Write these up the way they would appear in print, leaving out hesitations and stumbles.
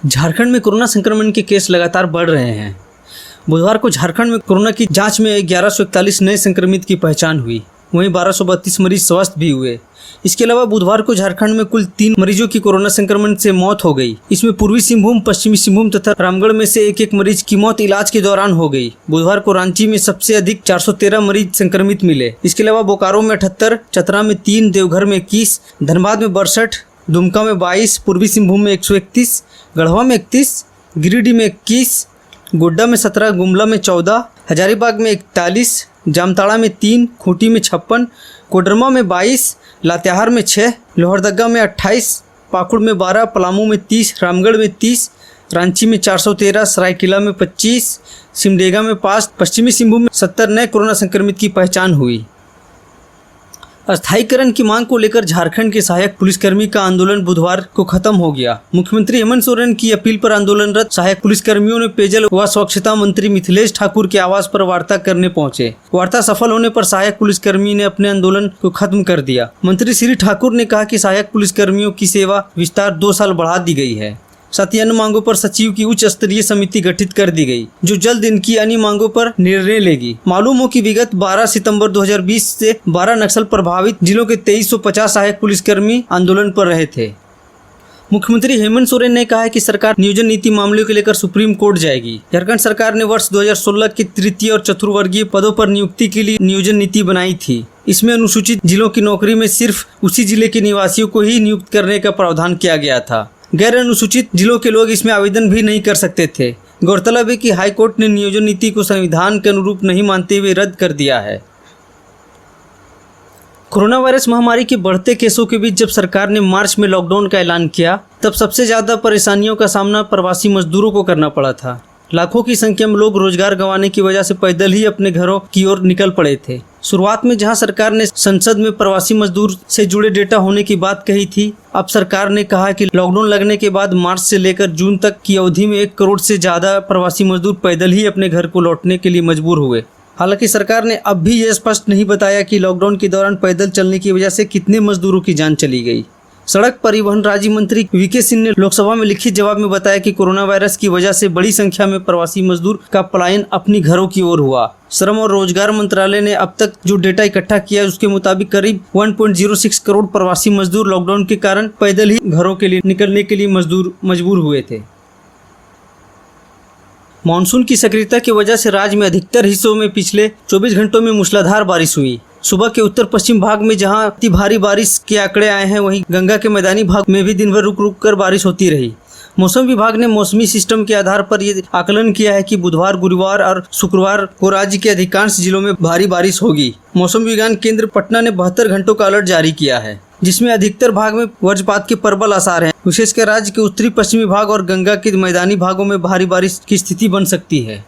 झारखंड में कोरोना संक्रमण के केस लगातार बढ़ रहे हैं। बुधवार को झारखंड में कोरोना की जांच में 1141 नए संक्रमित की पहचान हुई। वहीं 1232 मरीज स्वस्थ भी हुए। इसके अलावा बुधवार को झारखंड में कुल 3 मरीजों की कोरोना संक्रमण से मौत हो गई। इसमें पूर्वी सिंहभूम, पश्चिमी सिंहभूम तथा रामगढ़ में से एक मरीज की मौत इलाज के दौरान हो गई। बुधवार को रांची में सबसे अधिक 413 मरीज संक्रमित मिले। इसके अलावा बोकारो में 78, चतरा में 3, देवघर में 21, धनबाद में 62, दुमका में 22, पूर्वी सिंहभूम में 131, गढ़वा में 31, गिरिडीह में 21, गोड्डा में 17, गुमला में 14, हजारीबाग में 41, जामताड़ा में 3, खूंटी में 56, कोडरमा में 22, लातेहार में 6, लोहरदगा में 28, पाकुड़ में 12, पलामू में 30, रामगढ़ में 30, रांची में 413, सरायकेला में 25, सिमडेगा में 5, पश्चिमी सिंहभूम में 70 नए कोरोना संक्रमित की पहचान हुई। अस्थायीकरण की मांग को लेकर झारखंड के सहायक पुलिसकर्मी का आंदोलन बुधवार को खत्म हो गया। मुख्यमंत्री हेमंत सोरेन की अपील पर आंदोलनरत सहायक पुलिसकर्मियों ने पेयजल व स्वच्छता मंत्री मिथिलेश ठाकुर के आवास पर वार्ता करने पहुंचे। वार्ता सफल होने पर सहायक पुलिसकर्मी ने अपने आंदोलन को खत्म कर दिया। मंत्री श्री ठाकुर ने कहा कि सहायक पुलिसकर्मियों की सेवा विस्तार 2 साल बढ़ा दी गई है। साथ ही अन्य मांगों पर सचिव की उच्च स्तरीय समिति गठित कर दी गई, जो जल्द इनकी अन्य मांगों पर निर्णय लेगी। मालूम हो कि विगत 12 सितंबर 2020 से 12 नक्सल प्रभावित जिलों के 2350 सहायक पुलिसकर्मी आंदोलन पर रहे थे। मुख्यमंत्री हेमंत सोरेन ने कहा है कि सरकार नियोजन नीति मामलों को लेकर सुप्रीम कोर्ट जाएगी। झारखंड सरकार ने वर्ष 2016 के तृतीय और चतुर्वर्गीय पदों पर नियुक्ति के लिए नियोजन नीति बनाई थी। इसमें अनुसूचित जिलों की नौकरी में सिर्फ उसी जिले के निवासियों को ही नियुक्त करने का प्रावधान किया गया था। गैर अनुसूचित जिलों के लोग इसमें आवेदन भी नहीं कर सकते थे। गौरतलब है कि हाईकोर्ट ने नियोजन नीति को संविधान के अनुरूप नहीं मानते हुए रद्द कर दिया है। कोरोना वायरस महामारी के बढ़ते केसों के बीच जब सरकार ने मार्च में लॉकडाउन का ऐलान किया, तब सबसे ज़्यादा परेशानियों का सामना प्रवासी मजदूरों को करना पड़ा था। लाखों की संख्या में लोग रोजगार गंवाने की वजह से पैदल ही अपने घरों की ओर निकल पड़े थे। शुरुआत में जहां सरकार ने संसद में प्रवासी मजदूर से जुड़े डेटा होने की बात कही थी, अब सरकार ने कहा कि लॉकडाउन लगने के बाद मार्च से लेकर जून तक की अवधि में 1 करोड़ से ज़्यादा प्रवासी मजदूर पैदल ही अपने घर को लौटने के लिए मजबूर हुए। हालांकि सरकार ने अब भी यह स्पष्ट नहीं बताया कि लॉकडाउन के दौरान पैदल चलने की वजह से कितने मजदूरों की जान चली गई। सड़क परिवहन राज्य मंत्री वीके सिंह ने लोकसभा में लिखित जवाब में बताया कि कोरोना वायरस की वजह से बड़ी संख्या में प्रवासी मजदूर का पलायन अपनी घरों की ओर हुआ। श्रम और रोजगार मंत्रालय ने अब तक जो डेटा इकट्ठा किया है, उसके मुताबिक करीब 1.06 करोड़ प्रवासी मजदूर लॉकडाउन के कारण पैदल ही घरों के लिए निकलने के लिए मजबूर हुए थे। मानसून की सक्रियता की वजह से राज्य में अधिकतर हिस्सों में पिछले 24 घंटों में मूसलाधार बारिश हुई। सुबह के उत्तर पश्चिम भाग में जहां अति भारी बारिश के आंकड़े आए हैं, वहीं गंगा के मैदानी भाग में भी दिन भर रुक रुक कर बारिश होती रही। मौसम विभाग ने मौसमी सिस्टम के आधार पर ये आकलन किया है कि बुधवार, गुरुवार और शुक्रवार को राज्य के अधिकांश जिलों में भारी बारिश होगी। मौसम विज्ञान केंद्र पटना ने 72 घंटों का अलर्ट जारी किया है, जिसमें अधिकतर भाग में वज्रपात के प्रबल आसार हैं। विशेषकर राज्य के उत्तरी पश्चिमी भाग और गंगा के मैदानी भागों में भारी बारिश की स्थिति बन सकती है।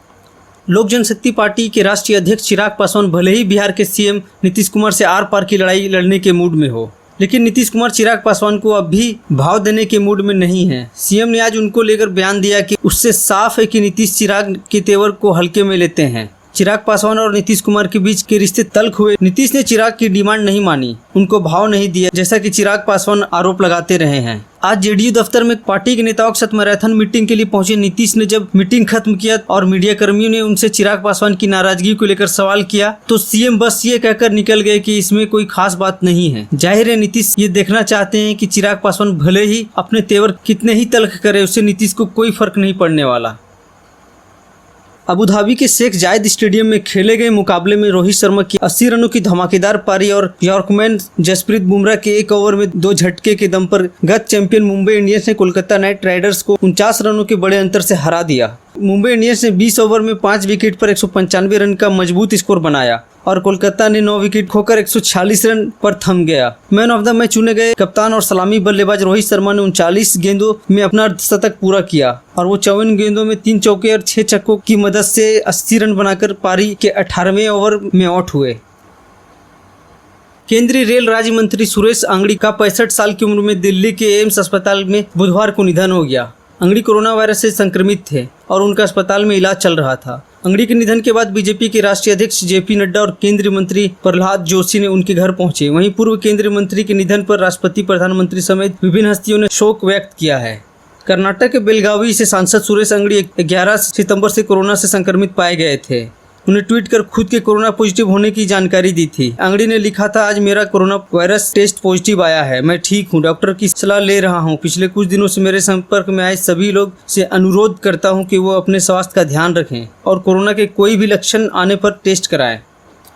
लोक जनशक्ति पार्टी के राष्ट्रीय अध्यक्ष चिराग पासवान भले ही बिहार के सीएम नीतीश कुमार से आर पार की लड़ाई लड़ने के मूड में हो, लेकिन नीतीश कुमार चिराग पासवान को अब भी भाव देने के मूड में नहीं है। सीएम ने आज उनको लेकर बयान दिया कि उससे साफ है कि नीतीश चिराग के तेवर को हल्के में लेते हैं। चिराग पासवान और नीतीश कुमार के बीच के रिश्ते तल्ख हुए। नीतीश ने चिराग की डिमांड नहीं मानी, उनको भाव नहीं दिया, जैसा कि चिराग पासवान आरोप लगाते रहे हैं। आज जेडीयू दफ्तर में पार्टी के नेताओं के साथ मैराथन मीटिंग के लिए पहुंचे नीतीश ने जब मीटिंग खत्म किया और मीडिया कर्मियों ने उनसे चिराग पासवान की नाराजगी को लेकर सवाल किया, तो सीएम बस ये कहकर निकल गए कि इसमें कोई खास बात नहीं है। जाहिर है नीतीश ये देखना चाहते हैं कि चिराग पासवान भले ही अपने तेवर कितने ही तल्ख करे, उससे नीतीश को कोई फर्क नहीं पड़ने वाला। अबू धाबी के शेख जायद स्टेडियम में खेले गए मुकाबले में रोहित शर्मा की 80 रनों की धमाकेदार पारी और यॉर्कमैन जसप्रीत बुमराह के 1 ओवर में 2 झटके के दम पर गत चैंपियन मुंबई इंडियंस ने कोलकाता नाइट राइडर्स को 49 रनों के बड़े अंतर से हरा दिया। मुंबई इंडियंस ने 20 ओवर में 5 विकेट पर 195 रन का मजबूत स्कोर बनाया और कोलकाता ने 9 विकेट खोकर 146 रन पर थम गया। मैन ऑफ द मैच चुने गए कप्तान और सलामी बल्लेबाज रोहित शर्मा ने 39 गेंदों में अपना अर्धशतक पूरा किया और वो 54 गेंदों में 3 चौके और 6 छक्कों की मदद से 80 रन बनाकर पारी के 18वें ओवर में आउट हुए। केंद्रीय रेल राज्य मंत्री सुरेश अंगड़ी का 65 साल की उम्र में दिल्ली के एम्स अस्पताल में बुधवार को निधन हो गया। अंगड़ी कोरोना वायरस से संक्रमित थे और उनका अस्पताल में इलाज चल रहा था। अंगड़ी के निधन के बाद बीजेपी के राष्ट्रीय अध्यक्ष जेपी नड्डा और केंद्रीय मंत्री प्रहलाद जोशी ने उनके घर पहुंचे। वहीं पूर्व केंद्रीय मंत्री के निधन पर राष्ट्रपति, प्रधानमंत्री समेत विभिन्न हस्तियों ने शोक व्यक्त किया है। कर्नाटक के बेलगावी से सांसद सुरेश अंगड़ी 11 सितंबर से कोरोना से संक्रमित पाए गए थे। उन्हें ट्वीट कर खुद के कोरोना पॉजिटिव होने की जानकारी दी थी। अंगड़ी ने लिखा था, आज मेरा कोरोना वायरस टेस्ट पॉजिटिव आया है, मैं ठीक हूँ, डॉक्टर की सलाह ले रहा हूँ। पिछले कुछ दिनों से मेरे संपर्क में आए सभी लोग से अनुरोध करता हूँ कि वो अपने स्वास्थ्य का ध्यान रखें और कोरोना के कोई भी लक्षण आने पर टेस्ट कराएं।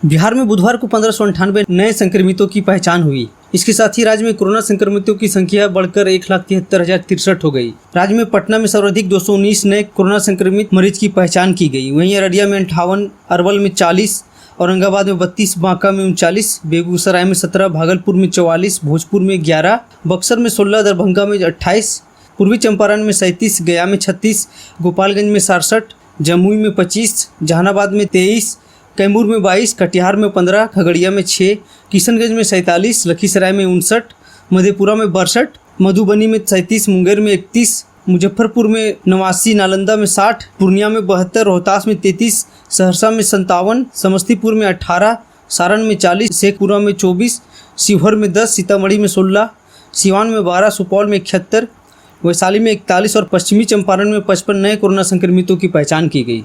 बिहार में बुधवार को 1598 नए संक्रमितों की पहचान हुई। इसके साथ ही राज्य में कोरोना संक्रमितों की संख्या बढ़कर 1,73,063 हो गई। राज्य में पटना में सर्वाधिक 219 नए कोरोना संक्रमित मरीज की पहचान की गई। वहीं अररिया में 58, अरवल में 40, औरंगाबाद में 32, बांका में 39, बेगूसराय में 17, भागलपुर में 44, भोजपुर में 11, बक्सर में 16, दरभंगा में 28, पूर्वी चंपारण में 37, गया में 36, गोपालगंज में 67, जमुई में 25, जहानाबाद में 23, कैमूर में 22, कटिहार में 15, खगड़िया में 6, किशनगंज में 47, लखीसराय में 59, मधेपुरा में 62, मधुबनी में 37, मुंगेर में 31, मुजफ्फरपुर में 89, नालंदा में 60, पूर्णिया में 72, रोहतास में 33, सहरसा में 57, समस्तीपुर में 18, सारण में 40, शेखपुरा में 24, शिवहर में 10, सीतामढ़ी में 16, सिवान में 12, सुपौल में 71, वैशाली में 41 और पश्चिमी चंपारण में 55 नए कोरोना संक्रमितों की पहचान की गई।